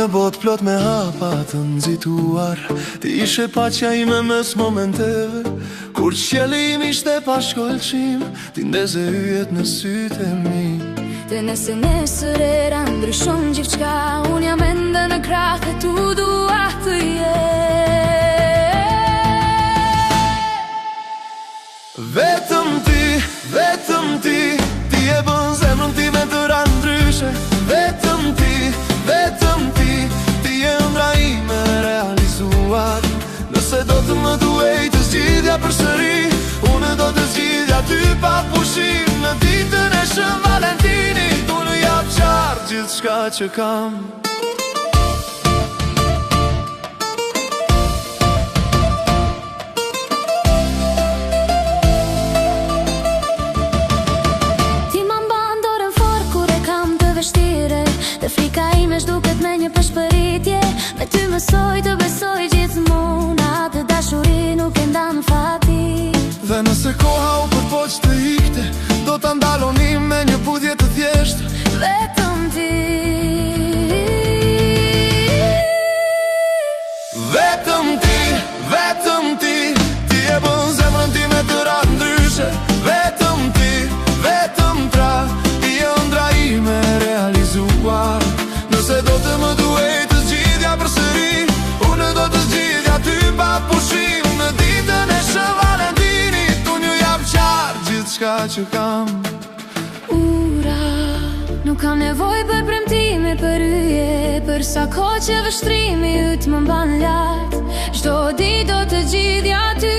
Në botë plot me hapa të nxituar, ti ishe paqja ime mes momenteve, kur qielli im ishte pa shkollqim, ti ndeze yjet në sytë e mi. Dhe nëse nesër era ndryshon gjithçka, unë jam ende në krah e tu dua të jetë. Vetëm ti, ti e bën zemrën time të ra ndryshe. Vetëm ti, ti e ëndra ime realizuar. Nëse do të më duhej të zgjidhja përsëri, unë do të zgjidhja ty pa pushim. Në ditën e Shën Valentinit, unë jap qartë gjithçka që kam. Dhe frika ime shduket me një përshpëritje, me ty mësoj të besoj gjithmonë, atë dashuri nuk e ndan fati. Dhe nëse koha u përpoq të ikte, do ta ndalonim me një budhje të thjeshtë. Vetëm ti, ti e bën zemrën time të ra ndryshe. Vetëm pra, ti e ëndra ime realizuar. Nëse do të më duhej të zgjidhja përsëri, unë do të zgjidhja ty pa pushim. Në ditën e Shën Valentinit, unë ju jap qartë gjithçka që kam. Nuk kam nevoj për premtime, për yje, për sa kohë që vështrimi yt më mban lart. Çdo ditë do të zgjidhja ty.